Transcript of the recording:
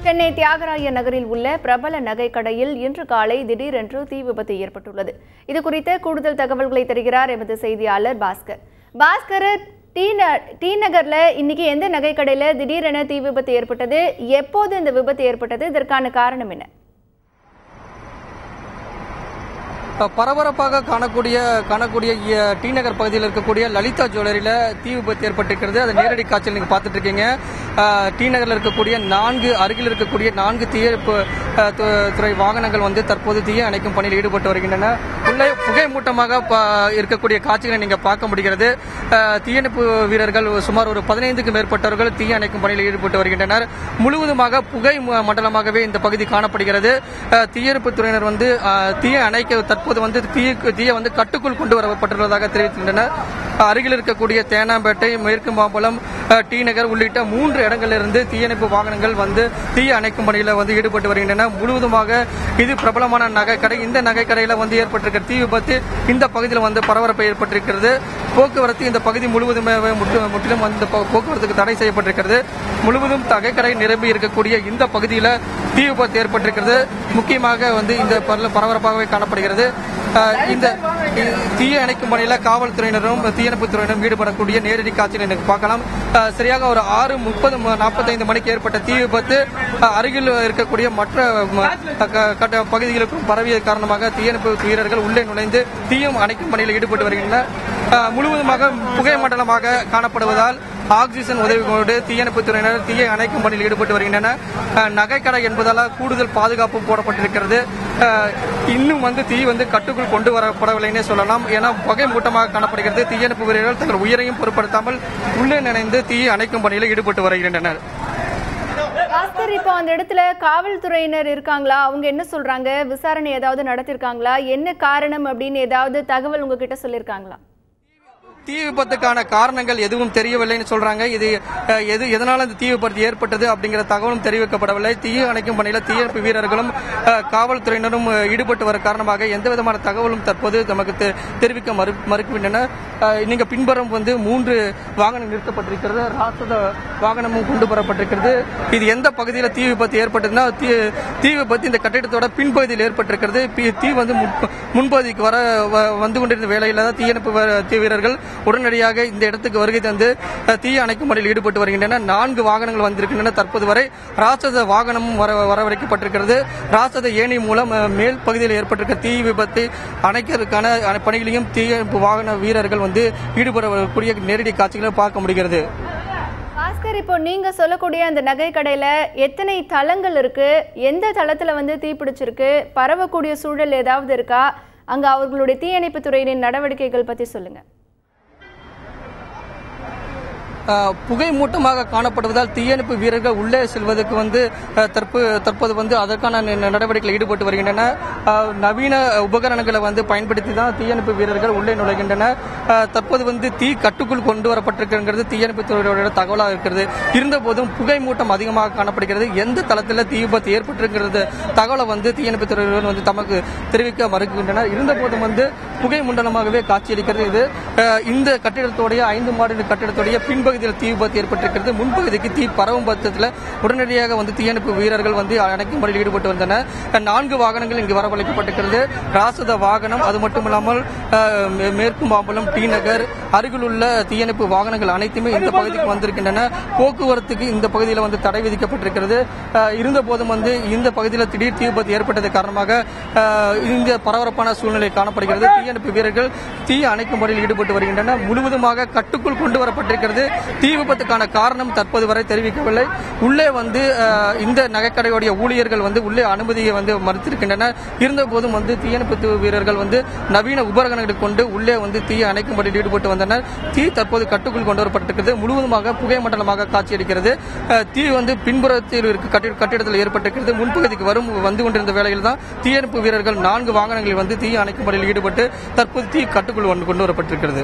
சென்னை தியாகராய நகரில் உள்ள பிரபல நகை கடையில் இன்று காலை திடீரென்று தீ விபத்து ஏற்பட்டுள்ளது. இதுகுறித்த கூடுதல் தகவல்களை தருகிறார் எமது செய்தியாளர் பாஸ்கர். பாஸ்கர், டி நகர்ல இன்னைக்கு எந்த நகை கடையில திடீரென தீ விபத்து ஏற்பட்டது? எப்போது இந்த விபத்து ஏற்பட்டது? இதற்கான காரணம் என்ன? பரபரப்பாக காணக்கூடிய டி நகர் பகுதியில் இருக்கக்கூடிய லலிதா ஜுவல்லரியில் தீ விபத்து ஏற்பட்டிருக்கிறது. அது நேரடி காட்சியில் நீங்கள் பார்த்துட்டு இருக்கீங்க. டி நகரில் இருக்கக்கூடிய அருகில் இருக்கக்கூடிய 4 தீயணைப்பு துறை வாகனங்கள் வந்து தற்போது தீயை அணைக்கும் பணியில் ஈடுபட்டு வருகின்றன. உள்ளே புகை மூட்டமாக இருக்கக்கூடிய காட்சிகளை நீங்கள் பார்க்க முடிகிறது. தீயணைப்பு வீரர்கள் சுமார் ஒரு 15க்கும் மேற்பட்டவர்கள் தீயை அணைக்கும் பணியில் ஈடுபட்டு வருகின்றனர். முழுவதுமாக புகை மண்டலமாகவே இந்த பகுதி காணப்படுகிறது. தீயணைப்பு துறையினர் வந்து தீயை அணைக்க தற்போது வந்து தீயை வந்து கட்டுக்குள் கொண்டு வரப்பட்டுள்ளதாக தெரிவிக்கின்றனர். அருகில் இருக்கக்கூடிய தேனாம்பேட்டை, மேற்கு மாம்பலம், டி நகர் உள்ளிட்ட 3 இடங்களிலிருந்து தீயணைப்பு வாகனங்கள் வந்து தீயை அணைக்கும் பணியில் வந்து ஈடுபட்டு வருகின்றன. முழுவதுமாக இது பிரபலமான நகைக்கடை. இந்த நகைக்கடையில் வந்து ஏற்பட்டிருக்கிற தீ விபத்து இந்த பகுதியில் வந்து பரபரப்பை ஏற்பட்டிருக்கிறது. போக்குவரத்து இந்த பகுதி முற்றிலும் வந்து போக்குவரத்துக்கு தடை செய்யப்பட்டிருக்கிறது. முழுவதும் நகைக்கடை நிரம்பி இருக்கக்கூடிய இந்த பகுதியில் தீ விபத்து ஏற்பட்டிருக்கிறது. முக்கியமாக வந்து இந்த பரபரப்பாகவே காணப்படுகிறது. இந்த தீயை அணைக்கும் பணியில் காவல்துறையினரும் தீயணைப்பு துறையினரும் ஈடுபடக்கூடிய நேரடி காட்சியில் எனக்கு பார்க்கலாம். சரியாக ஒரு 6:30-45 மணிக்கு ஏற்பட்ட தீ விபத்து அருகில் இருக்கக்கூடிய மற்ற பகுதிகளுக்கும் பரவிய காரணமாக தீயணைப்பு வீரர்கள் உள்ளே நுழைந்து தீயும் அணைக்கும் பணியில் ஈடுபட்டு வருகின்றனர். முழுவதுமாக புகை மண்டலமாக காணப்படுவதால் ஆக்சிஜன் உதவி கொண்டு தீயணைப்பு துறையினர் தீயை அணைக்கும் பணியில் ஈடுபட்டு வருகின்றனர். நகைக்கடை என்பதால் கூடுதல் பாதுகாப்பு போடப்பட்டிருக்கிறது. இன்னும் வந்து தீ வந்து கட்டுக்குள் கொண்டு வரப்படவில்லைன்னே சொல்லலாம். ஏன்னா புகை மூட்டமாக காணப்படுகிறது. தீயணைப்பு வீரர்கள் தங்கள் உயிரையும் பொருட்படுத்தாமல் உள்ளே நினைந்து தீயை அணைக்கும் பணியில் ஈடுபட்டு வருகின்றனர். பாஸ்கர், இப்போ அந்த இடத்துல காவல்துறையினர் இருக்காங்களா? அவங்க என்ன சொல்றாங்க? விசாரணை ஏதாவது நடத்திருக்காங்களா? என்ன காரணம் அப்படின்னு ஏதாவது தகவல் உங்ககிட்ட சொல்லியிருக்காங்களா? தீ விபத்துக்கான காரணங்கள் எதுவும் தெரியவில்லைன்னு சொல்றாங்க. இது எதனால இந்த தீ விபத்து ஏற்பட்டது அப்படிங்கிற தகவலும் தெரிவிக்கப்படவில்லை. தீயை அணைக்கும் பணியில் தீயணைப்பு வீரர்களும் காவல்துறையினரும் ஈடுபட்டு வர காரணமாக எந்த விதமான தகவலும் தற்போது நமக்கு தெரிவிக்க மறுக்கின்றனர். நீங்க பின்புறம் வந்து 3 வாகனம் நிறுத்தப்பட்டிருக்கிறது. ராட்சத வாகனமும் கொண்டு வரப்பட்டிருக்கிறது. இது எந்த பகுதியில் தீ விபத்து ஏற்பட்டதுன்னா தீ விபத்து இந்த கட்டிடத்தோட பின்பகுதியில் ஏற்பட்டிருக்கிறது. தீ வந்து முன்பகுதிக்கு வந்து கொண்டிருந்த வேளையில் தான் தீயணைப்பு வீரர்கள் உடனடியாக இந்த இடத்துக்கு வருகை தந்து தீ அணைக்கும் பணியில் ஈடுபட்டு வருகின்றனர். 4 வாகனங்கள் வந்திருக்கின்றன. தற்போது வரை ராட்சத வாகனமும் வரவழைக்கப்பட்டிருக்கிறது. ராட்சத ஏணி மூலம் மேல் பகுதியில் ஏற்பட்டிருக்க தீ விபத்தை அணைக்கிறதுக்கான பணிகளையும் தீயணைப்பு வாகன வீரர்கள் வந்து ஈடுபடக்கூடிய நேரடி காட்சிகளை பார்க்க முடிகிறது. பாஸ்கர், இப்போ நீங்க சொல்லக்கூடிய அந்த நகை கடையில எத்தனை தளங்கள் இருக்கு? எந்த தளத்துல வந்து தீ பிடிச்சிருக்கு? பரவக்கூடிய சூழல் ஏதாவது இருக்கா? அங்க அவர்களுடைய தீயணைப்பு துறையினரின் நடவடிக்கைகள் பத்தி சொல்லுங்க. புகை மூட்டமாக காணப்படுவதால் தீயணைப்பு வீரர்கள் உள்ளே செல்வதற்கு வந்து தற்போது வந்து அதற்கான நடவடிக்கையில் ஈடுபட்டு வருகின்றனர். நவீன உபகரணங்களை வந்து பயன்படுத்தி தான் தீயணைப்பு வீரர்கள் உள்ளே நுழைகின்றனர். தற்போது வந்து தீ கட்டுக்குள் கொண்டு வரப்பட்டிருக்கிறது தீயணைப்பு துறையோட தகவலாக இருக்கிறது. இருந்தபோதும் புகை மூட்டம் அதிகமாக காணப்படுகிறது. எந்த தளத்தில் தீ விபத்து ஏற்பட்டிருக்கிறது தகவலை வந்து தீயணைப்பு துறையினர் வந்து தமக்கு தெரிவிக்க மறுக்கின்றனர். இருந்தபோதும் வந்து புகை மண்டலமாகவே காட்சியளிக்கிறது. இது இந்த கட்டிடத்துடைய 5 மாடி கட்டிடத்துடைய பின்பகுதி தீ விபத்து ஏற்பட்டிருக்கிறது. முன்பகுதிக்கு தீ பரவும் பட்சத்தில் உடனடியாக வந்து தீயணைப்பு வீரர்கள் வந்து அணைக்கும் பணியில் ஈடுபட்டு வந்தனர். 4 வாகனங்கள் இங்கு வரவழைக்கப்பட்டிருக்கிறது. ராசத வாகனம், அது மட்டுமில்லாமல் மேற்கு மாம்பலம், டி நகர் அருகில் உள்ள தீயணைப்பு வாகனங்கள் அனைத்துமே இந்த பகுதிக்கு வந்திருக்கின்றன. போக்குவரத்துக்கு இந்த பகுதியில் வந்து தடை விதிக்கப்பட்டிருக்கிறது. இருந்த போதும் வந்து இந்த பகுதியில் திடீர் தீ விபத்து ஏற்பட்டது காரணமாக இந்த பரபரப்பான சூழ்நிலை காணப்படுகிறது. தீயணைப்பு வீரர்கள் தீ அணைக்கும் பணியில் ஈடுபட்டு வருகின்றனர். முழுவதுமாக கட்டுக்குள் கொண்டு வரப்பட்டிருக்கிறது. தீ விபத்துக்கான காரணம் தற்போது வரை தெரிவிக்கவில்லை. உள்ளே வந்து இந்த நகைக்கடையுடைய ஊழியர்கள் வந்து உள்ளே அனுமதியை வந்து மறுத்திருக்கின்றனர். இருந்த போதும் வந்து தீயணைப்பு வீரர்கள் வந்து நவீன உபகரணங்களை கொண்டு உள்ளே வந்து தீயை அணைக்கும் பணியில் ஈடுபட்டு வந்தனர். தீ தற்போது கட்டுக்குள் கொண்டு வரப்பட்டிருக்கிறது. முழுவதுமாக புகை மண்டலமாக காட்சியளிக்கிறது. தீ வந்து பின்புறத்தில் கட்டிடத்தில் ஏற்பட்டிருக்கிறது. முன்பகுதிக்கு வந்து கொண்டிருந்த வேளையில் தான் தீயணைப்பு வீரர்கள் 4 வாகனங்களில் வந்து தீ அணைக்கும் பணியில் ஈடுபட்டு தற்போது தீ கட்டுக்குள் கொண்டு வரப்பட்டிருக்கிறது.